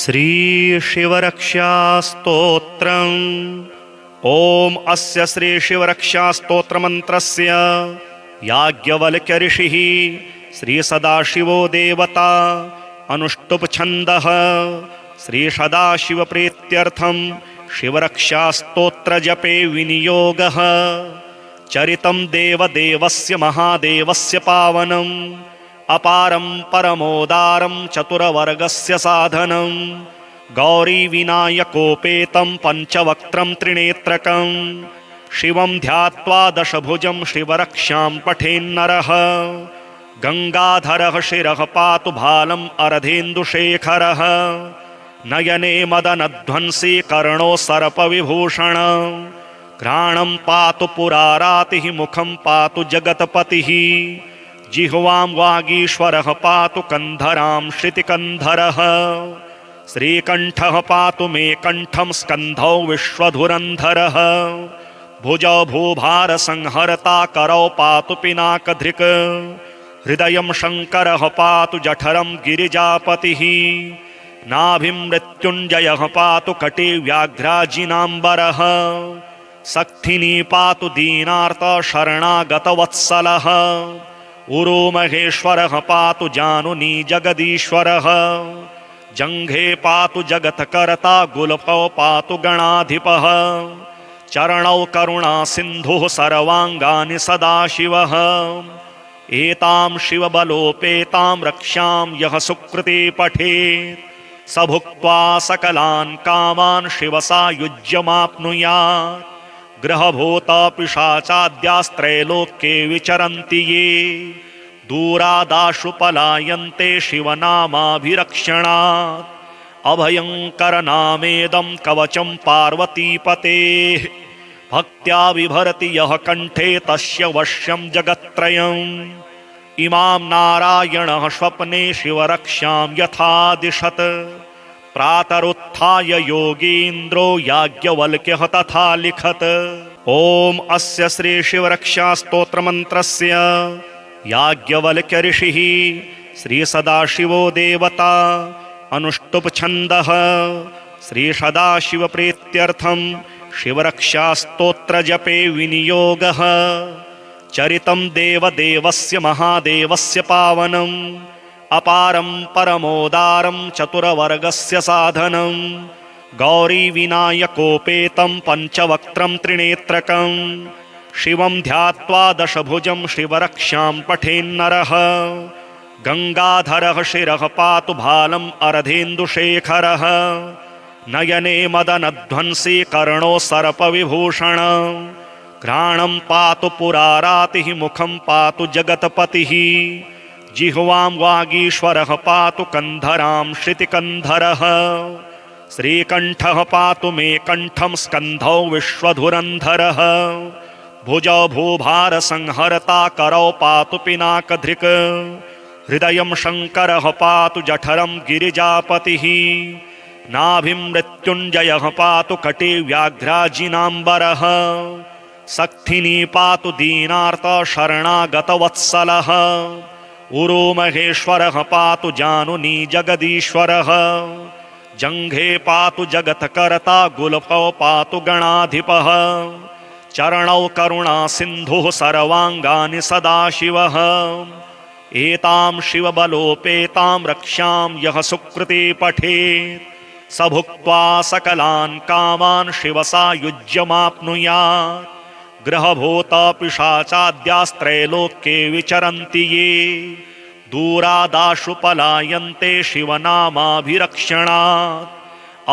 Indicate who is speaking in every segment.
Speaker 1: श्री शिवरक्षा स्तोत्रम्। ओम अस्य श्री शिवरक्षा स्तोत्र मंत्रस्य याज्ञवल्क्य ऋषिः श्री सदाशिवो देवता अनुष्टुप छन्दः श्री सदाशिव प्रीत्यर्थं शिवरक्षा स्तोत्र जपे विनियोगः। चरितं देवदेवस्य महादेवस्य पावनम् अपारं परमोदारं चतुरवर्गस्य साधनं गौरी विनायकोपेतं पंचवक्त्रं त्रिनेत्रकं शिवं ध्यात्वा दशभुजं शिवरक्षां पठेन्नरः। गंगाधरः शिरः पातु भालम् अर्धेन्दुशेखरः नयने मदनध्वंसी कर्णो सर्पविभूषण घ्राणं पातु पुरारातिः मुखं पातु जगत्पतिः जिह्वां वागीश्वरः पातु कंधरां श्रुतिकंधरः। श्रीकंठः पातु मे कंठं स्कंधौ विश्वधुरंधरः भुजौ भूभार संहरता करौ पातु पिनाकधृक् हृदयं शंकरः पातु जठरं गिरिजापतिः नाभिं मृत्युंजयः पातु कटे व्याघ्राजिनाम्बरः सक्थिनी पातु दीनार्त शरणागतवत्सलः उरो महेश्वरः पातु जानुनी जगदीश्वरः जंघे पातु जगत्कर्ता गुल्फौ पातु गणाधिपः चरणौ करुणा सिन्धुः सर्वांगानि सदाशिवः। एतां शिवबलोपेतां रक्षां यः सुकृते पठेत् स भुक्त्वा सकलान् कामान् शिवसायुज्यमाप्नुयात्। ग्रहभूता पिशाचाद्यास्त्रैलोक्ये विचरन्ति ये दूरादाशु पलायन्ते शिवनामाभिरक्षणात्। अभयङ्करनामेदं कवचं पार्वतीपतेः भक्त्या बिभर्ति यः कण्ठे तस्य वश्यं जगत्त्रयम्। इमां नारायणः स्वप्ने शिवरक्षां यथा दिशत् प्रातरुत्थाय योगीन्द्रो याज्ञवल्क्यः तथा लिखत्। ओम अस्य श्री शिवरक्षा स्तोत्र मंत्रस्य याज्ञवल्क्य ऋषिः श्री सदाशिवो देवता अनुष्टुप छन्दः श्री सदाशिव प्रीत्यर्थं शिवरक्षा स्तोत्र जपे विनियोगः। चरितं देवदेवस्य महादेवस्य पावनम् अपारं परमोदारं चतुरवर्गस्य साधनं गौरी विनायकोपेतं पंचवक्त्रं त्रिनेत्रकं शिवं ध्यात्वा दशभुजं शिवरक्षां पठेन्नरः। गंगाधरः शिरः पातु भालम् अर्धेन्दुशेखरः नयने मदनध्वंसी कर्णो सर्पविभूषण घ्राणं पातु पुरारातिः मुखं पातु जगत्पतिः जिह्वां वागीश्वरः पातु कंधरां श्रुतिकंधरः। श्रीकंठः पातु मे कंठं स्कंधौ विश्वधुरंधरः भुजौ भूभार संहरता करौ पातु पिनाकधृक् हृदयं शंकरः पातु जठरं गिरिजापतिः नाभिं मृत्युंजयः पातु कटे व्याघ्राजिनाम्बरः सक्थिनी पातु दीनार्त शरणागतवत्सलः उरो महेश्वरः पातु जानुनी जगदीश्वरः जंघे पातु जगत्कर्ता गुल्फौ पातु गणाधिपः चरणौ करुणा सिन्धुः सर्वांगानि सदाशिवः। एतां शिवबलोपेतां रक्षां यः सुकृते पठेत् स भुक्त्वा सकलान् कामान् शिवसायुज्यमाप्नुयात्। ग्रहभूता पिशाचाद्यास्त्रैलोक्ये विचरन्ति ये दूरादाशु पलायन्ते शिवनामाभिरक्षणात्।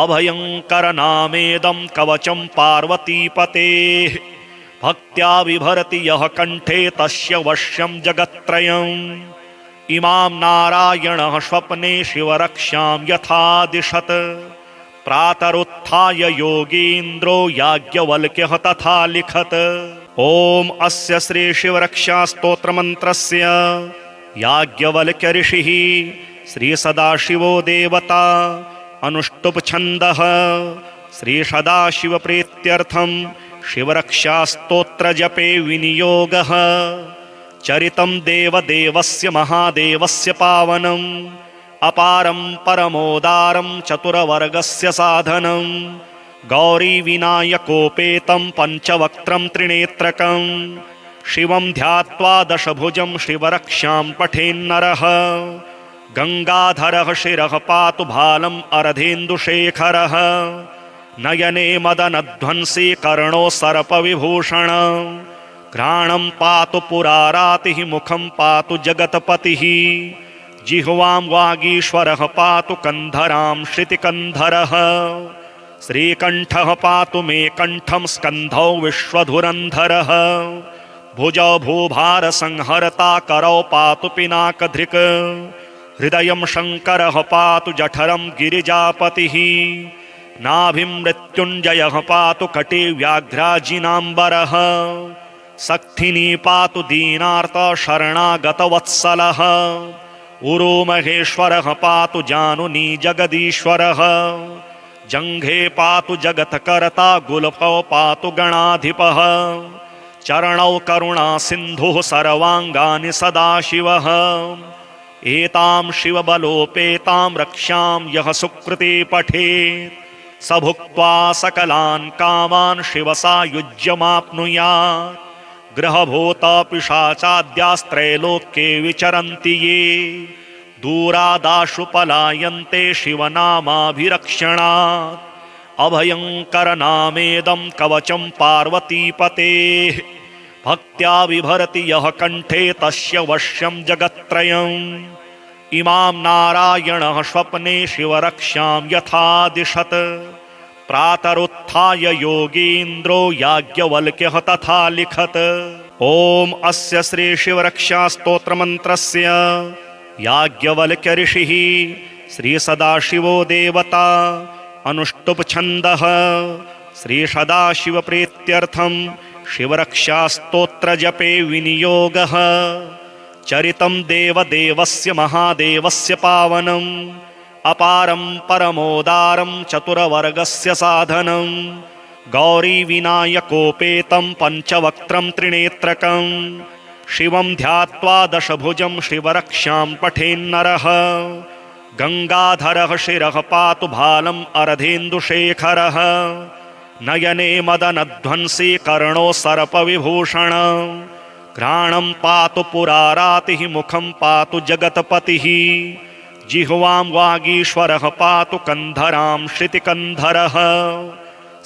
Speaker 1: अभयङ्करनामेदं कवचं पार्वतीपतेः भक्त्या बिभर्ति यः कण्ठे तस्य वश्यं जगत्त्रयम्। इमां नारायणः स्वप्ने शिवरक्षां यथा दिशत् प्रातरुत्थाय योगीन्द्रो याज्ञवल्क्यः तथा लिखत्। ओम अस्य श्री शिवरक्षा स्तोत्र मंत्रस्य याज्ञवल्क्य ऋषिः श्री सदाशिवो देवता अनुष्टुप छन्दः श्री सदाशिव प्रीत्यर्थं शिवरक्षा स्तोत्र जपे विनियोगः। चरितं देवदेवस्य महादेवस्य पावनम् अपारं परमोदारं चतुरवर्गस्य साधनं गौरीविनायकोपेतं पञ्चवक्त्रं त्रिनेत्रकं शिवं ध्यात्वा दशभुजं शिवरक्षां पठेन्नरः गंगाधरः शिरः पातु भालम् अर्धेन्दुशेखरः नयने मदनध्वंसी कर्णो सर्पविभूषण घ्राणं पातु पुरारातिः मुखं पातु जगत्पतिः जिह्वां वागीश्वरः पातु कन्धरां श्रुतिकन्धरः श्रीकण्ठः पातु मे कण्ठं स्कन्धौ विश्वधुरन्धरः भुजौ भूभारसंहर्ता करौ पातु पिनाकधृक् हृदयं शङ्करः पातु जठरं गिरिजापतिः नाभिं मृत्युञ्जयः पातु कटी व्याघ्राजिनाम्बरः सक्थिनी पातु दीनार्त शरणागतवत्सलः उरो महेश्वरः पातु जानुनी जगदीश्वरः जङ्घे पातु जगत्कर्ता गुल्फौ पातु गणाधिपः चरणौ करुणा सिन्धुः सर्वाङ्गानि सदाशिवः एतां शिवबलोपेतां रक्षां यः सुकृते पठेत् स भुक्त्वा सकलान् कामान् शिवसायुज्यमाप्नुयात् ग्रहभूतपिशाचाद्यास्त्रैलोक्ये विचरन्ति ये दूरादाशु पलायन्ते शिवनामाभिरक्षणात् अभयङ्करनामेदं कवचं पार्वतीपतेः भक्त्या बिभरति यः कण्ठे तस्य वश्यं जगत्त्रयम् इमां नारायणः स्वप्ने शिवरक्षां यथा दिशत् प्रातरुत्थाय योगीन्द्रो याज्ञवल्क्यः तथा लिखत्। ॐ अस्य श्री शिवरक्षा स्तोत्रमन्त्रस्य याज्ञवल्क्य ऋषिः श्री सदाशिवो देवता अनुष्टुप् छन्दः श्री सदाशिव प्रीत्यर्थं शिवरक्षा स्तोत्र जपे विनियोगः चरितं देवदेवस्य महादेवस्य पावनम् अपारं परमोदारं चतुरवर्गस्य साधनं गौरीविनायकोपेतं पञ्चवक्त्रं त्रिनेत्रकं शिवं ध्यात्वा दशभुजं शिवरक्षां पठेन्नरः गंगाधरः शिरः पातु भालम् अर्धेन्दुशेखरः नयने मदनध्वंसी कर्णो सर्पविभूषण घ्राणं पातु पुरारातिः मुखं पातु जगत्पतिः जिह्वां वागीश्वरः पातु कन्धरां श्रुतिकन्धरः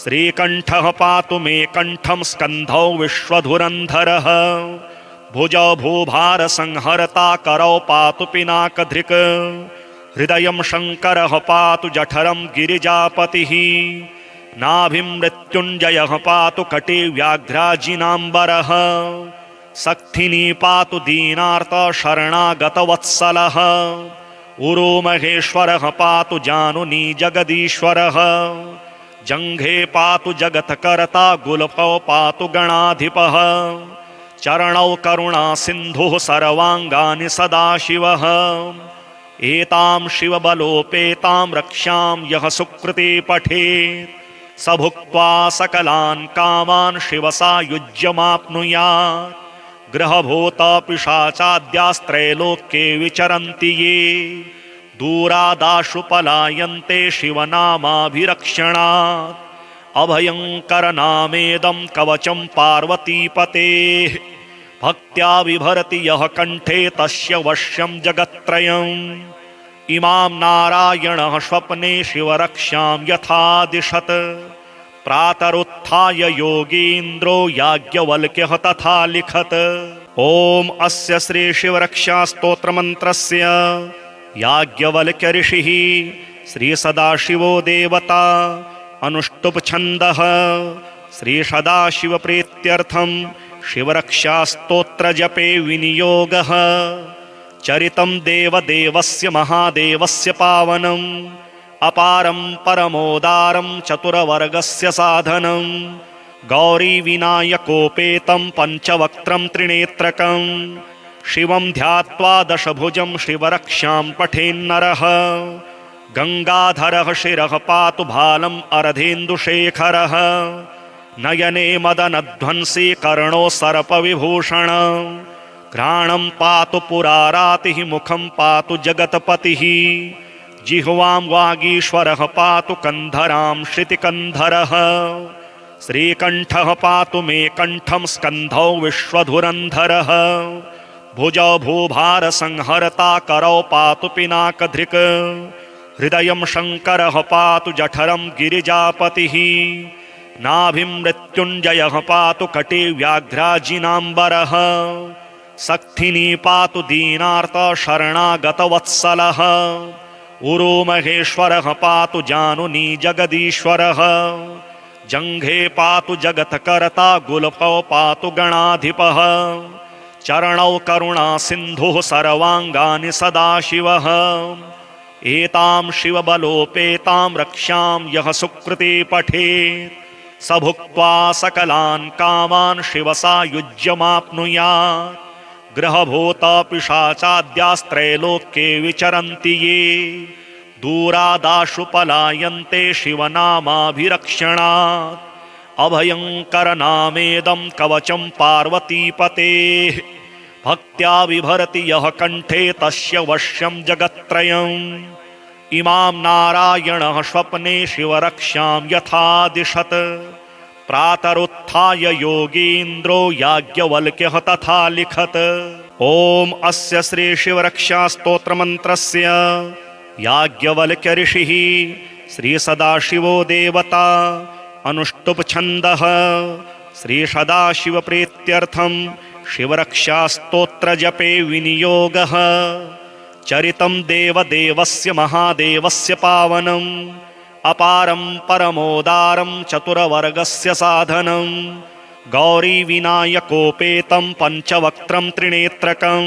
Speaker 1: श्रीकण्ठः पातु मे कण्ठं स्कन्धौ विश्वधुरन्धरः भुजौ भूभारसंहर्ता करौ पातु पिनाकधृक् हृदयं शङ्करः पातु जठरं गिरिजापतिः नाभिं मृत्युञ्जयः पातु कटी व्याघ्राजिनाम्बरः सक्थिनी पातु दीनार्त शरणागतवत्सलः उरो महेश्वरः पातु जानुनी जगदीश्वरः जङ्घे पातु जगत्कर्ता गुल्फौ पातु गणाधिपः चरणौ करुणा सिन्धुः सर्वाङ्गानि सदाशिवः एतां शिवबलोपेतां रक्षां यः सुकृते पठेत् स भुक्त्वा सकलान् कामान् शिवसायुज्यमाप्नुयात् ग्रहभूतपिशाचाद्यास्त्रैलोक्ये विचरन्ति ये दूरादाशु पलायन्ते शिवनामाभिरक्षणात् अभयङ्करनामेदं कवचं पार्वतीपतेः भक्त्या बिभरति यः कण्ठे तस्य वश्यं जगत्त्रयम् इमां नारायणः स्वप्ने शिवरक्षां यथा दिशत् प्रातरुत्थाय योगीन्द्रो याज्ञवल्क्यः तथा लिखत्। ॐ अस्य श्री शिवरक्षा स्तोत्रमन्त्रस्य याज्ञवल्क्य ऋषिः श्री सदाशिवो देवता अनुष्टुप् छन्दः श्री सदाशिव प्रीत्यर्थं शिवरक्षा स्तोत्र जपे विनियोगः चरितं देवदेवस्य महादेवस्य पावनम् अपारं परमोदारं चतुरवर्गस्य साधनं गौरीविनायकोपेतं पञ्चवक्त्रं त्रिनेत्रकं शिवं ध्यात्वा दशभुजं शिवरक्षां पठेन्नरः गंगाधरः शिरः पातु भालम् अर्धेन्दुशेखरः नयने मदनध्वंसी कर्णो सर्पविभूषण घ्राणं पातु पुरारातिः मुखं पातु जगत्पतिः जिह्वां वागीश्वरः पातु कन्धरां श्रुतिकन्धरः श्रीकण्ठः पातु मे कण्ठं स्कन्धौ विश्वधुरन्धरः भुजौ भूभारसंहर्ता करौ पातु पिनाकधृक् हृदयं शङ्करः पातु जठरं गिरिजापतिः नाभिं मृत्युञ्जयः पातु कटे व्याघ्राजिनाम्बरः सक्थिनी पातु दीनार्त शरणागतवत्सलः उरो महेश्वरः पातु जानुनी जगदीश्वरः जङ्घे पातु जगत्कर्ता गुल्फौ पातु गणाधिपः चरणौ करुणा सिन्धुः सर्वाङ्गानि सदाशिवः एतां शिवबलोपेतां रक्षां यः सुकृते पठेत् स भुक्त्वा सकलान् कामान् शिवसायुज्यमाप्नुयात् ग्रहभूतपिशाचाद्यास्त्रैलोक्ये विचरन्ति ये दूरादाशु पलायन्ते शिवनामाभिरक्षणात् अभयङ्करनामेदं कवचं पार्वतीपतेः भक्त्या बिभर्ति यः कण्ठे तस्य वश्यं जगत्त्रयम् इमां नारायणः स्वप्ने शिवरक्षां यथा दिशत् प्रातरुत्थाय योगीन्द्रो याज्ञवल्क्यः तथा लिखत्। ॐ अस्य श्री शिवरक्षा स्तोत्रमन्त्रस्य याज्ञवल्क्य ऋषिः श्री सदाशिवो देवता अनुष्टुप छन्दः श्री सदाशिव प्रीत्यर्थं शिवरक्षा स्तोत्र जपे विनियोगः। चरितं देवदेवस्य महादेवस्य पावनम् अपारं परमोदारं चतुरवर्गस्य साधनं गौरीविनायकोपेतं पञ्चवक्त्रं त्रिनेत्रकं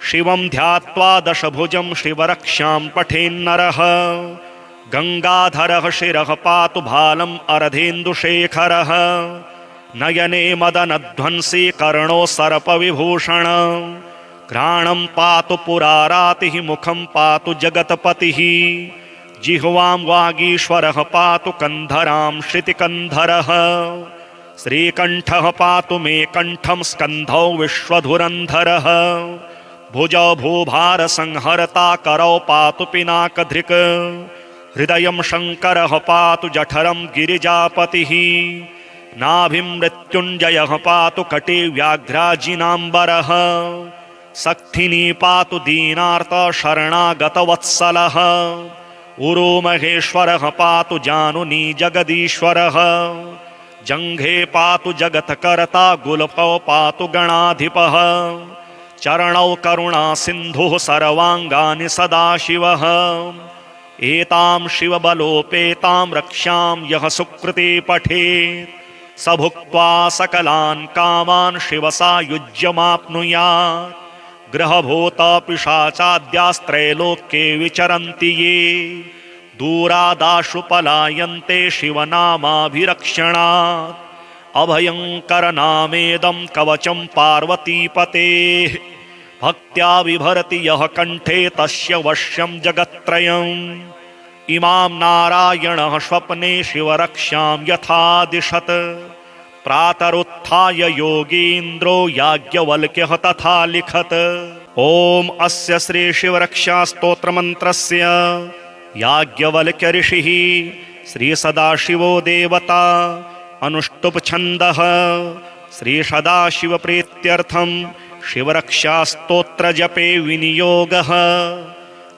Speaker 1: शिवं ध्यात्वा दशभुजं शिवरक्षां पठेन्नरः। गङ्गाधरः शिरः पातु भालम् अर्धेन्दुशेखरः नयने मदनध्वंसी कर्णो सर्पविभूषण घ्राणं पातु पुरारातिः मुखं पातु जगत्पतिः जिह्वां वागीश्वरः पातु कन्धरां श्रुतिकन्धरः श्रीकण्ठः पातु मे कण्ठं स्कन्धौ विश्वधुरन्धरः भुजौ भूभारसंहर्ता करौ पातु पिनाकधृक् हृदयं शङ्करः पातु जठरं गिरिजापतिः नाभिं मृत्युञ्जयः पातु कटे व्याघ्राजिनाम्बरः सक्थिनी पातु दीनार्त शरणागतवत्सलः उरो महेश्वरः पातु जानुनी जगदीश्वरः जङ्घे पातु जगत्कर्ता गुल्फौ पातु गणाधिपः चरणौ करुणा सिन्धुः सर्वाङ्गानि सदाशिवः एतां शिवबलोपेतां रक्षां यः सुकृते पठेत् स भुक्त्वा सकलान् कामान् शिवसायुज्यमाप्नुयात् ग्रहभूतपिशाचाद्यास्त्रैलोक्ये विचरन्ति ये दूरादाशु पलायन्ते शिवनामाभिरक्षणात् अभयङ्करनामेदं कवचं पार्वतीपतेः भक्त्या बिभर्ति यः कण्ठे तस्य वश्यं जगत्त्रयम् इमां नारायणः स्वप्ने शिवरक्षां यथा दिशत् प्रातरुत्थाय योगीन्द्रो याज्ञवल्क्यः तथा लिखत्। ॐ अस्य श्री शिवरक्षा स्तोत्रमन्त्रस्य याज्ञवल्क्य ऋषिः श्री सदाशिवो देवता अनुष्टुप छन्दः श्री सदाशिव प्रीत्यर्थं शिवरक्षा स्तोत्र जपे विनियोगः।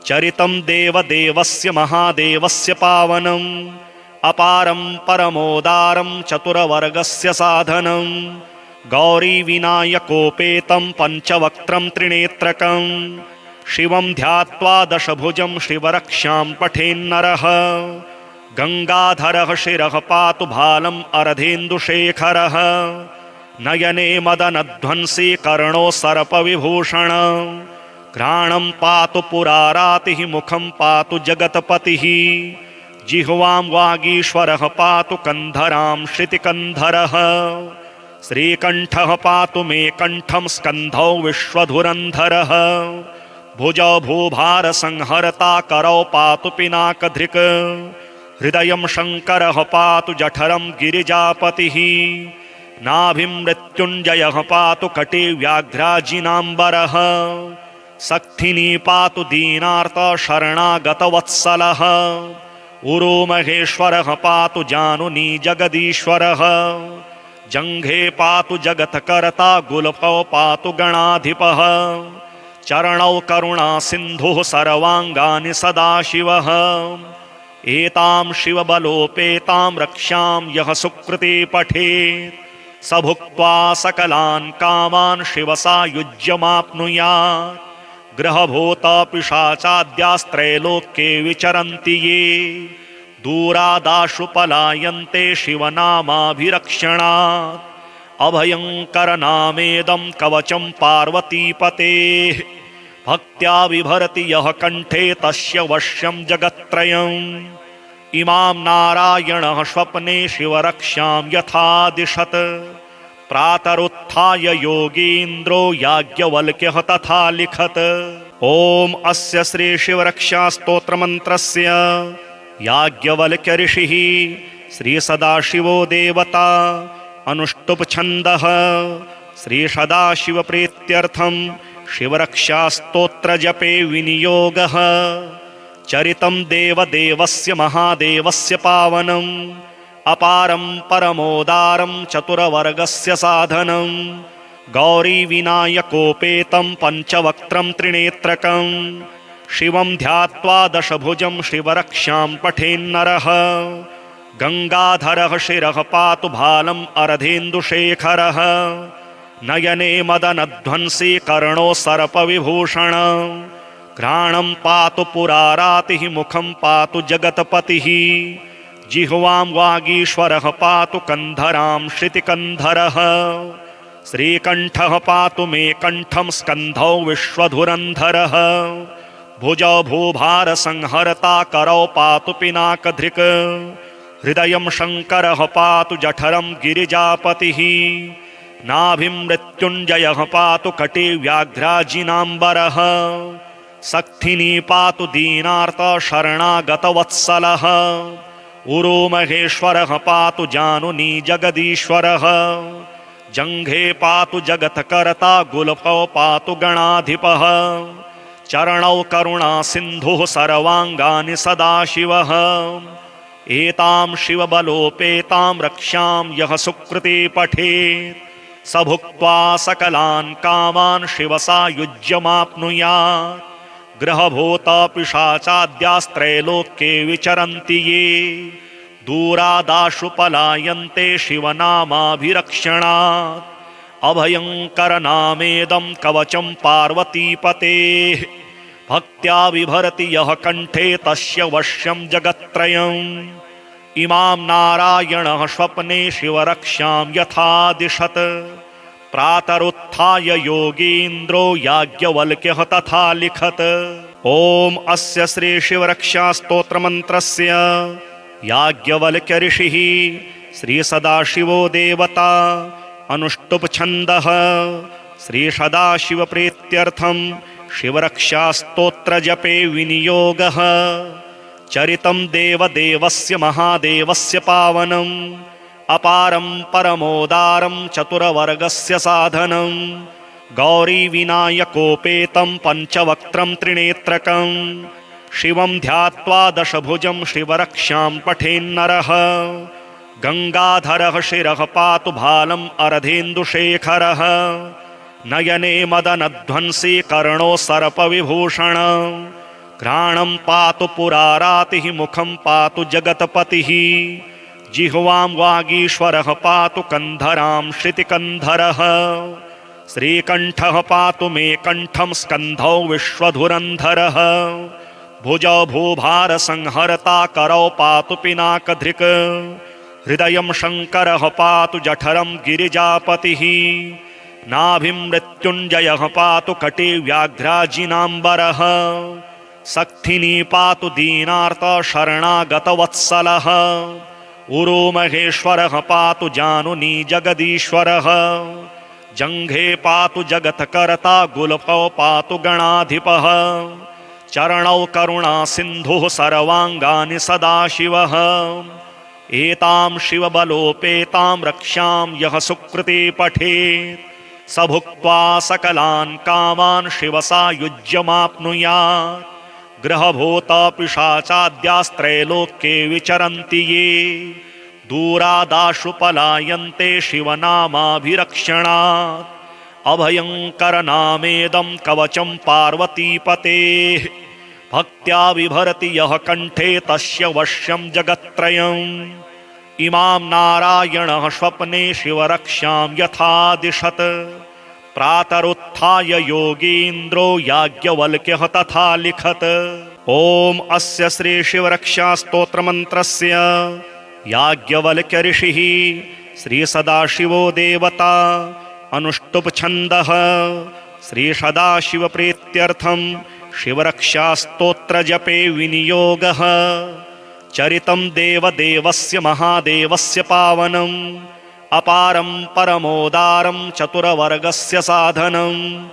Speaker 1: चरितं देवदेवस्य महादेवस्य पावनम् अपारं परमोदारं चतुरवर्गस्य साधनं गौरीविनायकोपेतं पञ्चवक्त्रं त्रिनेत्रकं शिवं ध्यात्वा दशभुजं शिवरक्षां पठेन्नरः। गङ्गाधरः शिरः पातु भालम् अर्धेन्दुशेखरः नयने मदनध्वंसी कर्णो सर्पविभूषण घ्राणं पातु पुरारातिः मुखं पातु जगत्पतिः जिह्वां वागीश्वरः पातु कन्धरां श्रुतिकन्धरः श्रीकण्ठः पातु मे कण्ठं स्कन्धौ विश्वधुरन्धरः भुजौ भूभारसंहर्ता करौ पातु पिनाकधृक् हृदयं शङ्करः पातु जठरं गिरिजापतिः नाभिं मृत्युञ्जयः पातु कटे व्याघ्राजिनाम्बरः सक्थिनी पातु दीनार्त शरणागतवत्सलः उरो महेश्वरः पातु जानुनी जगदीश्वरः जङ्घे पातु जगत्कर्ता गुल्फौ पातु गणाधिपः चरणौ करुणा सिन्धुः सर्वाङ्गानि सदाशिवः एतां शिवबलोपेतां रक्ष्यां यः सुकृते पठेत् स भुक्त्वा सकलान् कामान् शिवसायुज्यमाप्नुयात् ग्रहभूतपिशाचाद्यास्त्रैलोक्ये विचरन्ति ये दूरादाशु पलायन्ते शिवनामाभिरक्षणात् अभयङ्करनामेदं कवचं पार्वतीपतेः भक्त्या बिभर्ति यः कण्ठे तस्य वश्यं जगत्त्रयम् इमां नारायणः स्वप्ने शिवरक्ष्यां यथा दिशत् प्रातरुत्थाय योगीन्द्रो याज्ञवल्क्यः तथा लिखत्। ॐ अस्य श्री शिवरक्षा स्तोत्रमन्त्रस्य याज्ञवल्क्य ऋषिः श्री सदाशिवो देवता अनुष्टुप् छन्दः श्री सदाशिव प्रीत्यर्थं शिवरक्षा स्तोत्र जपे विनियोगः। चरितं देवदेवस्य महादेवस्य पावनम् अपारं परमोदारं चतुरवर्गस्य साधनं गौरी विनायकोपेतं पञ्चवक्त्रं त्रिनेत्रकं शिवं ध्यात्वा दशभुजं शिवरक्षां पठेन्नरः गंगाधरः शिरः पातु भालम् अर्धेन्दुशेखरः नयने मदनध्वंसी कर्णो सर्पविभूषण घ्राणं पातु पुरारातिः मुखं पातु जगत्पतिः जिह्वां वागीश्वरः पातु कन्धरां श्रुतिकन्धरः श्रीकण्ठः पातु मे कण्ठं स्कन्धौ विश्वधुरन्धरः भुजौ भूभारसंहर्ता करौ पातु पिनाकधृक् हृदयं शङ्करः पातु जठरं गिरिजापतिः नाभिं मृत्युञ्जयः पातु कटे व्याघ्राजिनाम्बरः सक्थिनी पातु दीनार्त शरणागतवत्सलः उरो महेश्वरः पातु जानुनी जगदीश्वरः जङ्घे पातु जगत्कर्ता गुल्फौ पातु गणाधिपः चरणौ करुणा सिन्धुः सर्वाङ्गानि सदाशिवः एतां शिवबलोपेतां रक्ष्यां यः सुकृते पठेत् स भुक्त्वा सकलान् कामान् शिवसायुज्यमाप्नुयात् ग्रहभूतपिशाचाद्यास्त्रैलोक्ये विचरन्ति ये दूरादाशु पलायन्ते शिवनामाभिरक्षणात् अभयङ्करनामेदं कवचं पार्वतीपतेः भक्त्या बिभर्ति यः कण्ठे तस्य वश्यं जगत्त्रयम् इमां नारायणः स्वप्ने शिवरक्षां यथा दिशत् प्रातरुत्थाय योगीन्द्रो याज्ञवल्क्यः तथा लिखत्। ॐ अस्य श्री शिवरक्षा स्तोत्रमन्त्रस्य याज्ञवल्क्य ऋषिः श्री सदाशिवो देवता अनुष्टुप् छन्दः श्री सदाशिव प्रीत्यर्थं शिवरक्षा स्तोत्र जपे विनियोगः। चरितं देवदेवस्य महादेवस्य पावनम् अपारं परमोदारं चतुरवर्गस्य साधनं गौरी विनायकोपेतं पञ्चवक्त्रं त्रिनेत्रकं शिवं ध्यात्वा दशभुजं शिवरक्षां पठेन्नरः गंगाधरः शिरः पातु भालम् अर्धेन्दुशेखरः नयने मदनध्वंसी कर्णो सर्पविभूषण घ्राणं पातु पुरारातिः मुखं पातु जगत्पतिः जिह्वां वागीश्वरः पातु कन्धरां श्रुतिकन्धरः श्रीकण्ठः पातु मे कण्ठं स्कन्धौ विश्वधुरन्धरः भुजौ भूभारसंहर्ता करौ पातु पिनाकधृक् हृदयं शङ्करः पातु जठरं गिरिजापतिः नाभिं मृत्युञ्जयः पातु कटे व्याघ्राजिनाम्बरः सक्थिनी पातु दीनार्त शरणागतवत्सलः उरो महेश्वरः पातु जानुनी जगदीश्वरः जङ्घे पातु जगत्कर्ता गुल्फौ पातु गणाधिपः चरणौ करुणा सिन्धुः सर्वाङ्गानि सदाशिवः एतां शिवबलोपेतां रक्षां यः सुकृते पठेत् स भुक्त्वा सकलान् कामान् शिवसायुज्यमाप्नुयात्। ग्रहभूतपिशाचाद्यास्त्रैलोक्ये विचरन्ति ये दूरादाशु पलायन्ते शिवनामाभिरक्षणात्। अभयङ्करनामेदं कवचं पार्वतीपतेः भक्त्या बिभर्ति यः कण्ठे तस्य वश्यं जगत्त्रयम्। इमां नारायणः स्वप्ने शिवरक्षां यथा दिशत् प्रातरुत्थाय योगीन्द्रो याज्ञवल्क्यः तथा लिखत्। ॐ अस्य श्री शिवरक्षा स्तोत्रमन्त्रस्य याज्ञवल्क्य ऋषिः श्री सदाशिवो देवता अनुष्टुप् छन्दः श्री सदाशिव प्रीत्यर्थं शिवरक्षा स्तोत्र जपे विनियोगः। चरितं देवदेवस्य महादेवस्य पावनम् अपारं परमोदारं चतुरवर्गस्य साधनं।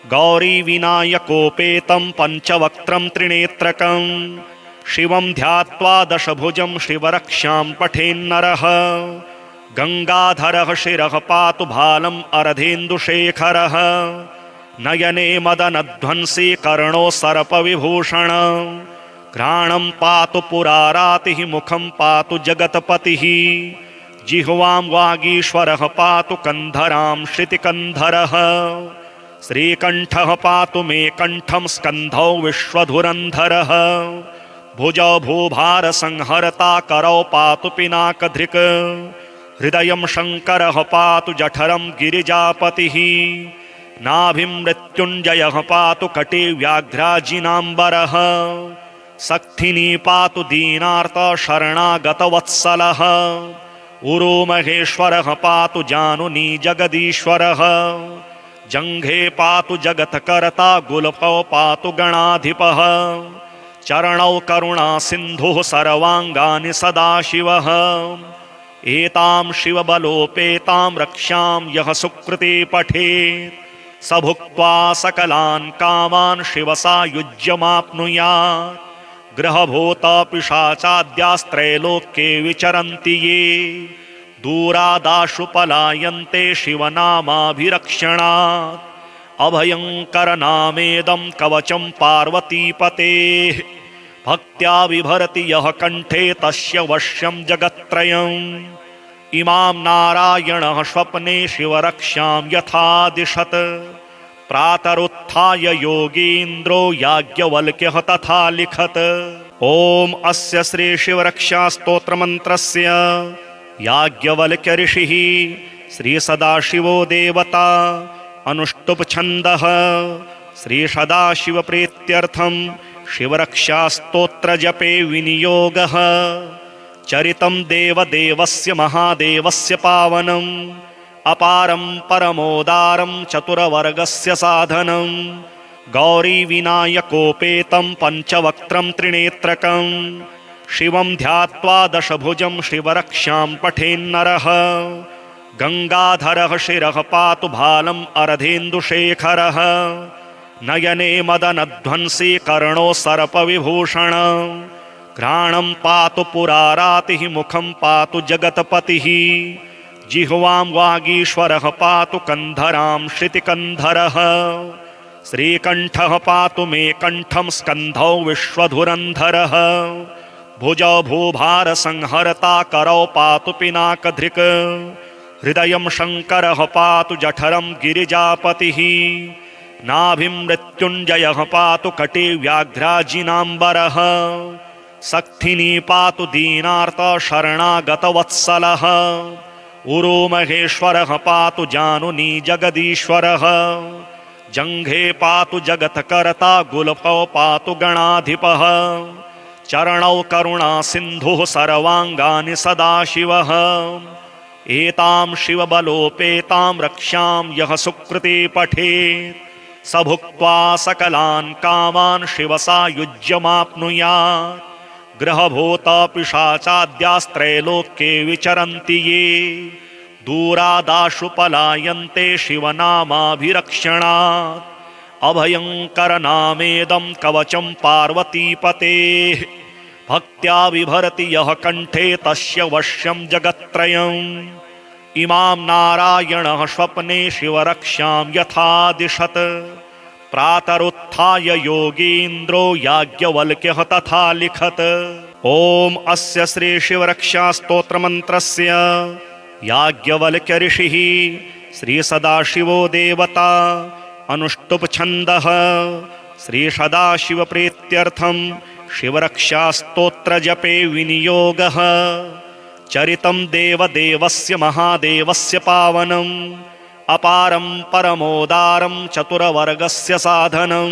Speaker 1: गौरीविनायकोपेतं पञ्चवक्त्रं त्रिनेत्रकं शिवं ध्यात्वा दशभुजं शिवरक्षां पठेन्नरः। गङ्गाधरः शिरः पातु भालम् अरधेन्दुशेखरः। नयने मदनध्वंसी कर्णो सर्पविभूषण। घ्राणं पातु पुरारातिः मुखं पातु जगत्पतिः। जिह्वां वागीश्वरः पातु कन्धरां श्रुतिकन्धरः। श्रीकण्ठः पातु मे कण्ठं स्कन्धौ विश्वधुरन्धरः। भुजौ भूभारसंहर्ता करौ पातु पिनाकधृक्। हृदयं शङ्करः पातु जठरं गिरिजापतिः। नाभिं मृत्युञ्जयः पातु कटी व्याघ्राजिनाम्बरः। सक्थिनी पातु दीनार्त शरणागतवत्सलः। उरो महेश्वरः पातु जानुनी जगदीश्वरः। जङ्घे पातु जगत्कर्ता गुल्फौ पातु गणाधिपः। चरणौ करुणा सिन्धुः सर्वाङ्गानि सदाशिवः। एतां शिवबलोपेतां रक्षां यः सुकृते पठेत् स भुक्त्वा सकलान् कामान् शिवसायुज्यमाप्नुयात्। ग्रहभूतपिशाचाद्यास्त्रैलोक्ये विचरन्ति ये दूरादाशु पलायन्ते शिवनामाभिरक्षणात्। अभयङ्करनामेदं कवचं पार्वतीपतेः भक्त्या बिभर्ति यः कण्ठे तस्य वश्यं जगत्त्रयम्। इमां नारायणः स्वप्ने शिवरक्षां यथा दिशत् प्रातरुत्थाय योगीन्द्रो याज्ञवल्क्यः तथा लिखत्। ॐ अस्य श्री शिवरक्षा स्तोत्रमन्त्रस्य याज्ञवल्क्य ऋषिः श्री सदाशिवो देवता अनुष्टुप् छन्दः श्री सदाशिव प्रीत्यर्थं शिवरक्षा स्तोत्र जपे विनियोगः। चरितं देवदेवस्य महादेवस्य पावनम् अपारं परमोदारं चतुरवर्गस्य साधनं। गौरीविनायकोपेतं पञ्चवक्त्रं त्रिनेत्रकं शिवं ध्यात्वा दशभुजं शिवरक्षां पठेन्नरः। गङ्गाधरः शिरः पातु भालम् अरधेन्दुशेखरः। नयने मदनध्वंसी कर्णो सर्पविभूषण। घ्राणं पातु पुरारातिः मुखं पातु जगत्पतिः। जिह्वां वागीश्वरः पातु कन्धरां श्रुतिकन्धरः। श्रीकण्ठः पातु मे कण्ठं स्कन्धौ विश्वधुरन्धरः। भुजौ भूभारसंहर्ता करौ पातु पिनाकधृक्। हृदयं शङ्करः पातु जठरं गिरिजापतिः। नाभिं मृत्युञ्जयः पातु कटी व्याघ्राजिनाम्बरः। सक्थिनी पातु दीनार्त शरणागतवत्सलः। उरो महेश्वरः पातु जानुनी जगदीश्वरः। जङ्घे पातु जगत्कर्ता गुल्फौ पातु गणाधिपः। चरणौ करुणा सिन्धुः सर्वाङ्गानि सदाशिवः। एतां शिवबलोपेतां रक्षां यः सुकृते पठेत् स भुक्त्वा सकलान् कामान् शिवसायुज्यमाप्नुयात्। ग्रहभूतपिशाचाद्यास्त्रैलोक्ये विचरन्ति ये दूरादाशु पलायन्ते शिवनामाभिरक्षणात्। अभयङ्करनामेदं कवचं पार्वतीपतेः भक्त्या बिभरति यः कण्ठे तस्य वश्यं जगत्त्रयम् इमां नारायणः स्वप्ने शिवरक्षां यथा दिशत् प्रातरुत्थाय योगीन्द्रो याज्ञवल्क्यः तथा लिखत्। ॐ अस्य श्री शिवरक्षा स्तोत्रमन्त्रस्य याज्ञवल्क्य ऋषिः श्री सदाशिवो देवता अनुष्टुप् छन्दः श्री सदाशिव प्रीत्यर्थं शिवरक्षा स्तोत्र जपे विनियोगः। चरितं देवदेवस्य महादेवस्य पावनम् अपारं परमोदारं चतुरवर्गस्य साधनं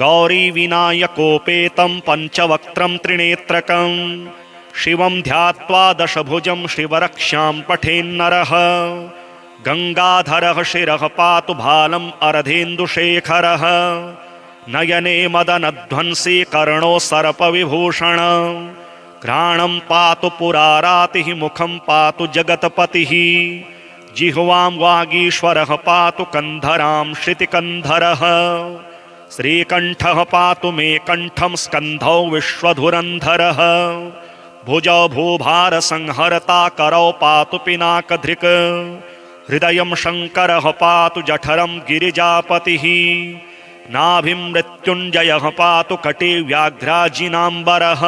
Speaker 1: गौरी विनायकोपेतं पञ्चवक्त्रं त्रिनेत्रकं शिवं ध्यात्वा दशभुजं शिवरक्षां पठेन्नरः। गङ्गाधरः शिरः पातु भालम् अर्धेन्दुशेखरः नयने मदनध्वंसी कर्णो सर्पविभूषण घ्राणं पातु पुरारातिः मुखं पातु जगत्पतिः जिह्वां वागीश्वरः पातु कन्धरां श्रुतिकन्धरः श्रीकण्ठः पातु मे कण्ठं स्कन्धौ विश्वधुरन्धरः भुजौ भूभारसंहरता करौ पातु पिनाकधृक् हृदयं शङ्करः पातु जठरं गिरिजापतिः नाभिं मृत्युञ्जयः पातु कटे व्याघ्राजिनाम्बरः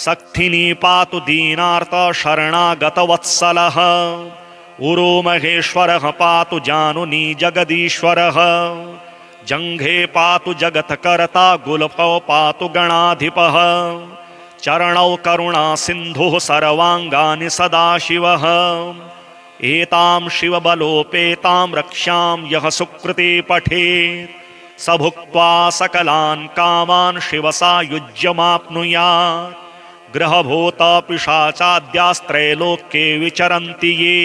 Speaker 1: सक्थिनी पातु दीनार्त शरणागतवत्सलः उरो महेश्वरः पातु जानुनी जगदीश्वरः जङ्घे पातु जगत्कर्ता गुल्फौ पातु गणाधिपः चरणौ करुणा सिन्धुः सर्वाङ्गानि सदाशिवः एतां शिवबलोपेतां रक्षां यः सुकृते पठेत् स भुक्त्वा सकलान् कामान् शिवसायुज्यमाप्नुयात्। ग्रहभूतपिशाचाद्यास्त्रैलोक्ये विचरन्ति ये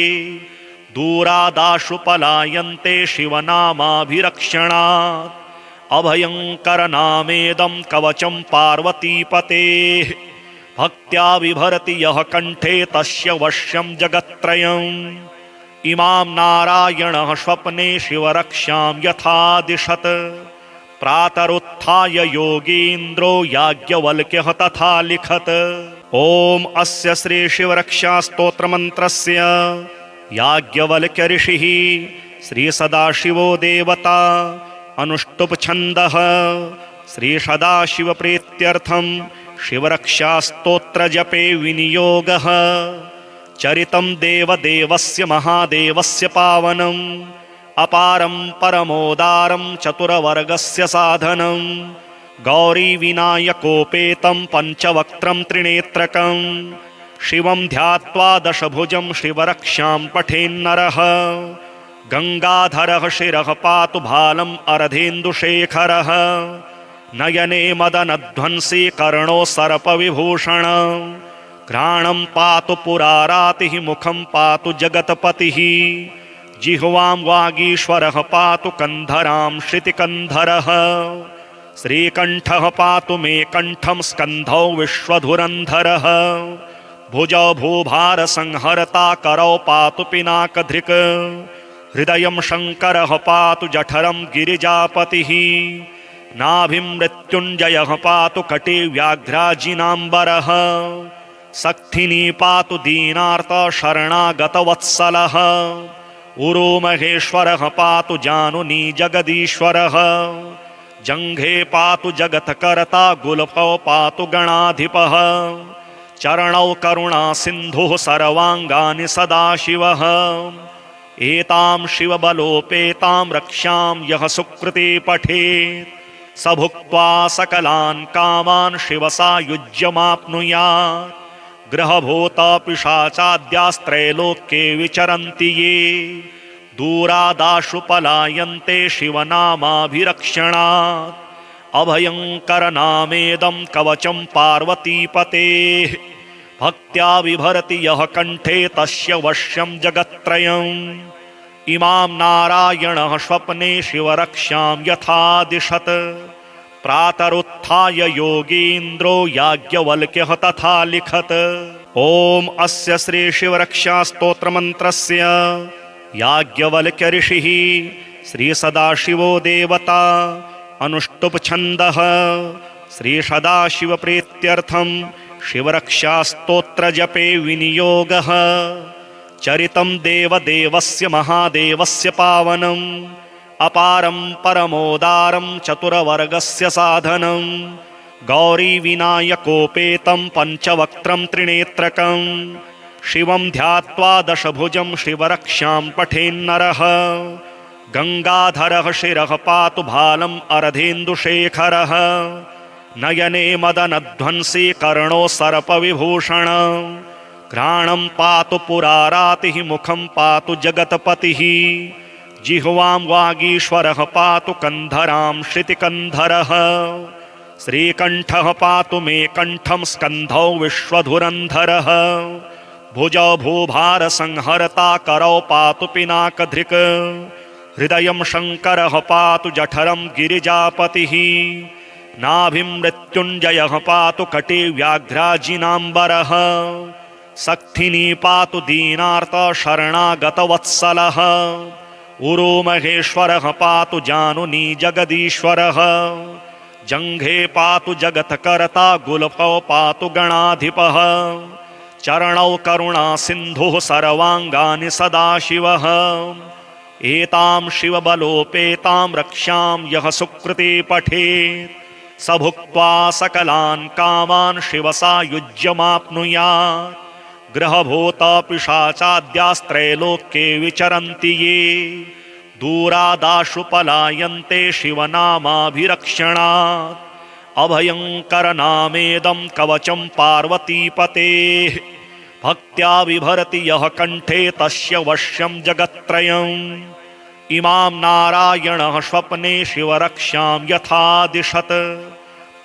Speaker 1: दूरादाशु पलायन्ते शिवनामाभिरक्षणात्। अभयङ्करनामेदं कवचं पार्वतीपतेः भक्त्या बिभरति यः कण्ठे तस्य वश्यं जगत्त्रयम् इमां नारायणः स्वप्ने शिवरक्षां यथा दिशत् प्रातरुत्थाय योगीन्द्रो याज्ञवल्क्यः तथा लिखत्। ॐ अस्य श्री शिवरक्षा स्तोत्रमन्त्रस्य याज्ञवल्क्य ऋषिः श्री सदाशिवो देवता अनुष्टुप् छन्दः श्री सदाशिव प्रीत्यर्थं शिवरक्षा स्तोत्र जपे विनियोगः। चरितं देवदेवस्य महादेवस्य पावनम् अपारं परमोदारं चतुरवर्गस्य साधनं गौरी विनायकोपेतं पञ्चवक्त्रं त्रिनेत्रकं शिवं ध्यात्वा दशभुजं शिवरक्षां पठेन्नरः। गङ्गाधरः शिरः पातु भालम् अर्धेन्दुशेखरः नयने मदनध्वंसी कर्णो सर्पविभूषण घ्राणं पातु पुरारातिः मुखं पातु जगत्पतिः जिह्वां वागीश्वरः पातु कन्धरां श्रुतिकन्धरः श्रीकण्ठः पातु मे कण्ठं स्कन्धौ विश्वधुरन्धरः भुजौ भूभारसंहरता करौ पातु पिनाकधृक् हृदयं शङ्करः पातु जठरं गिरिजापतिः नाभिं मृत्युञ्जयः पातु कटे व्याघ्राजिनाम्बरः सक्थिनी पातु दीनार्त शरणागतवत्सलः उरो महेश्वरः पातु जानुनी जगदीश्वरः जङ्घे पातु जगत्कर्ता गुल्फौ पातु गणाधिपः चरणौ करुणा सिन्धुः सर्वाङ्गानि सदाशिवः एतां शिवबलोपेतां रक्षां यः सुकृते पठेत् स भुक्त्वा सकलान् कामान् शिवसायुज्यमाप्नुयात्। ग्रहभूतपिशाचाद्यास्त्रैलोक्ये विचरन्ति ये दूरादाशु पलायन्ते शिवनामाभिरक्षणात्। अभयङ्करनामेदं कवचं पार्वतीपतेः भक्त्या बिभरति यः कण्ठे तस्य वश्यं जगत्त्रयम् इमां नारायणः स्वप्ने शिवरक्षां यथा दिशत् प्रातरुत्थाय योगीन्द्रो याज्ञवल्क्यः तथा लिखत्। ॐ अस्य श्री शिवरक्षा स्तोत्रमन्त्रस्य याज्ञवल्क्य ऋषिः श्री सदाशिवो देवता अनुष्टुप् छन्दः श्रीसदाशिवप्रीत्यर्थं शिवरक्षास्तोत्रजपे विनियोगः। चरितं देवदेवस्य महादेवस्य पावनम् अपारं परमोदारं चतुरवर्गस्य साधनं गौरीविनायकोपेतं पञ्चवक्त्रं त्रिनेत्रकं शिवं ध्यात्वा दशभुजं शिवरक्षां पठेन्नरः। गंगाधरः शिरः पातु भालम् अर्धेन्दुशेखरः नयने मदनध्वंसी कर्णो सर्पविभूषण घ्राणं पातु पुरारातिः मुखं पातु जगत्पतिः जिह्वां वागीश्वरः पातु कन्धरां श्रुतिकन्धरः श्रीकण्ठः पातु मे कण्ठं स्कन्धौ विश्वधुरन्धरः भुजौ भूभारसंहर्ता करौ पातु पिनाकधृक् हृदयं शङ्करः पातु जठरं गिरिजापतिः नाभिं मृत्युञ्जयः पातु कटी व्याघ्राजिनाम्बरः सक्थिनी पातु दीनार्त शरणागतवत्सलः उरो महेश्वरः पातु जानुनी जगदीश्वरः जङ्घे पातु जगत्कर्ता गुल्फौ पातु गणाधिपः चरणौ करुणा सिन्धुः सर्वाङ्गानि सदाशिवः एतां शिवबलोपेतां रक्षां यः सुकृते पठेत् स भुक्त्वा सकलान् कामान् शिवसायुज्यमाप्नुयात् ग्रहभूतपिशाचाद्यास्त्रैलोक्ये विचरन्ति ये दूरादाशु पलायन्ते शिवनामाभिरक्षणात् अभयङ्करनामेदं कवचं पार्वतीपतेः भक्त्या बिभरति यः कण्ठे तस्य वश्यं जगत्त्रयम् इमां नारायणः स्वप्ने शिवरक्षां यथा दिशत्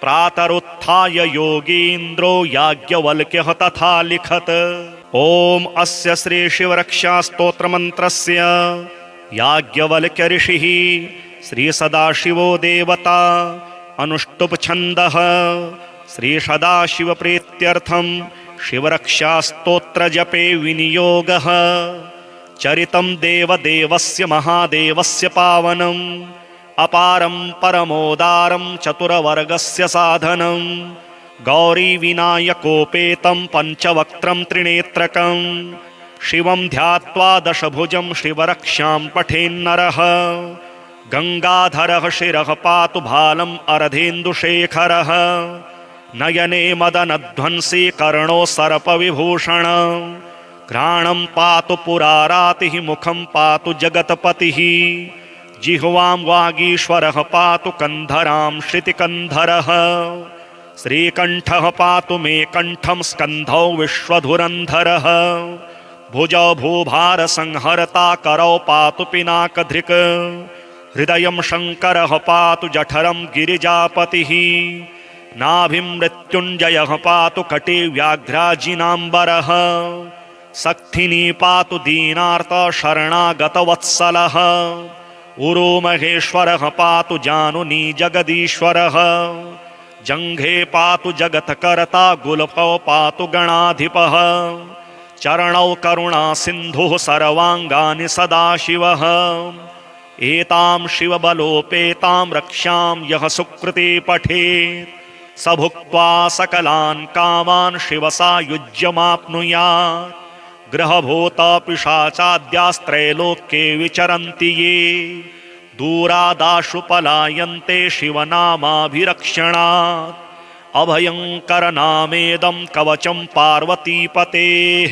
Speaker 1: प्रातरुत्थाय योगीन्द्रो याज्ञवल्क्यः तथा लिखत्। ॐ अस्य श्री शिवरक्षास्तोत्रमन्त्रस्य याज्ञवल्क्य ऋषिः श्री सदाशिवो देवता अनुष्टुप् छन्दः श्री सदाशिवप्रीत्यर्थं शिवरक्षास्तोत्रजपे विनियोगः। चरितं देवदेवस्य महादेवस्य पावनम् अपारं परमोदारं चतुरवर्गस्य साधनं गौरीविनायकोपेतं पञ्चवक्त्रं त्रिनेत्रकं शिवं ध्यात्वा दशभुजं शिवरक्षां पठेन्नरः। गंगाधरः शिरः पातु भालम् अर्धेन्दुशेखरः नयने मदनध्वंसी कर्णो सर्पविभूषण घ्राणं पातु पुरारातिः मुखं पातु जगत्पतिः जिह्वां वागीश्वरः पातु कन्धरां श्रुतिकन्धरः श्रीकण्ठः पातु मे कण्ठं स्कन्धौ विश्वधुरन्धरः भुजौ भूभारसंहर्ता करौ पातु पिनाकधृक् हृदयं शङ्करः पातु जठरं गिरिजापतिः नाभिं मृत्युञ्जयः पातु कटी व्याघ्राजिनाम्बरः सक्थिनी पातु दीनार्त शरणागतवत्सलः उरो महेश्वरः पातु जानुनी जगदीश्वरः जङ्घे पातु जगत्कर्ता गुल्फौ पातु गणाधिपः चरणौ करुणा सिन्धुः सर्वाङ्गानि सदाशिवः एतां शिवबलोपेतां रक्षां यः सुकृते पठेत् स भुक्त्वा सकलान् कामान् शिवसायुज्यमाप्नुयात् ग्रहभूतपिशाचाद्यास्त्रैलोक्ये विचरन्ति ये दूरादाशु पलायन्ते शिवनामाभिरक्षणात् अभयङ्करनामेदं कवचं पार्वतीपतेः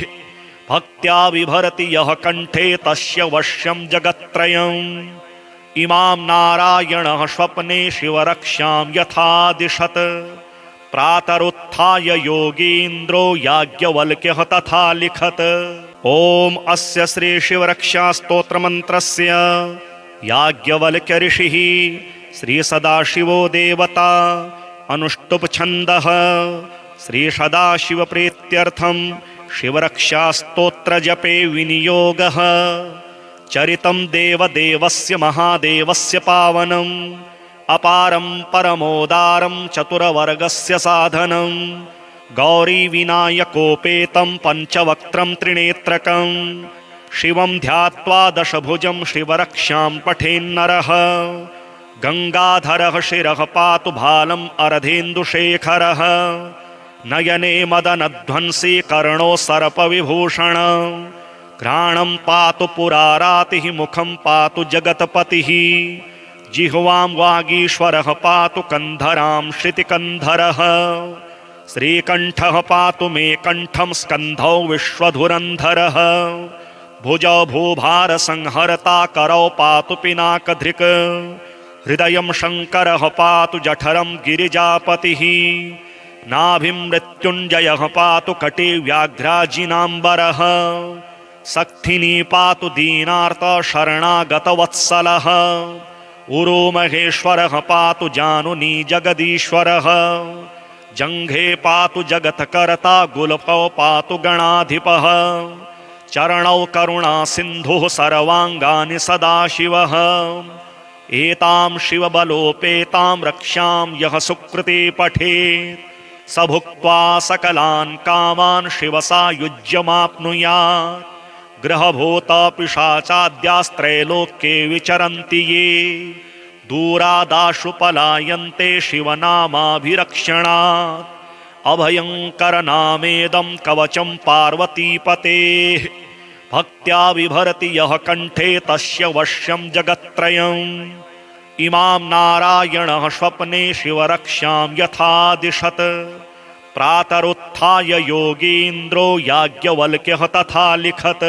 Speaker 1: भक्त्या बिभरति यः कण्ठे तस्य वश्यं जगत्त्रयम् इमां नारायणः स्वप्ने शिवरक्षां यथा दिशत् प्रातरुत्थाय योगीन्द्रो याज्ञवल्क्यः तथा लिखत्। ॐ अस्य श्री शिवरक्षास्तोत्रमन्त्रस्य याज्ञवल्क्य ऋषिः श्री सदाशिवो देवता अनुष्टुप् छन्दः श्री सदाशिवप्रीत्यर्थं शिवरक्षास्तोत्रजपे विनियोगः। चरितं देवदेवस्य महादेवस्य पावनम् अपारं परमोदारं चतुरवर्गस्य साधनं गौरीविनायकोपेतं पञ्चवक्त्रं त्रिनेत्रकं शिवं ध्यात्वा दशभुजं शिवरक्षां पठेन्नरः। गंगाधरः शिरः पातु भालम् अर्धेन्दुशेखरः नयने मदनध्वंसी कर्णो सर्पविभूषण घ्राणं पातु पुरारातिः मुखं पातु जगत्पतिः जिह्वां वागीश्वरः पातु कन्धरां श्रुतिकन्धरः श्रीकण्ठः पातु मे कण्ठं स्कन्धौ विश्वधुरन्धरः भुजौ भूभारसंहर्ता करौ पातु पिनाकधृक् हृदयं शङ्करः पातु जठरं गिरिजापतिः नाभिं मृत्युञ्जयः पातु कटे व्याघ्राजिनाम्बरः सक्थिनी पातु दीनार्त शरणागतवत्सलः उरो महेश्वरः पातु जानुनी जगदीश्वरः जङ्घे पातु जगत्कर्ता गुल्फौ पातु गणाधिपः चरणौ करुणा सिन्धुः सर्वाङ्गानि सदाशिवः एतां शिवबलोपेतां रक्ष्यां यः सुकृते पठेत् स भुक्त्वा सकलान् कामान् शिवसायुज्यमाप्नुयात् ग्रहभूतपिशाचाद्यास्त्रैलोक्ये विचरन्ति ये दूरादाशु पलायन्ते शिवनामाभिरक्षणात् अभयङ्करनामेदं कवचं पार्वतीपतेः भक्त्या बिभर्ति यः कण्ठे तस्य वश्यं जगत्त्रयम् इमां नारायणः स्वप्ने शिवरक्षां यथा दिशत् प्रातरुत्थाय योगीन्द्रो याज्ञवल्क्यः तथा लिखत्।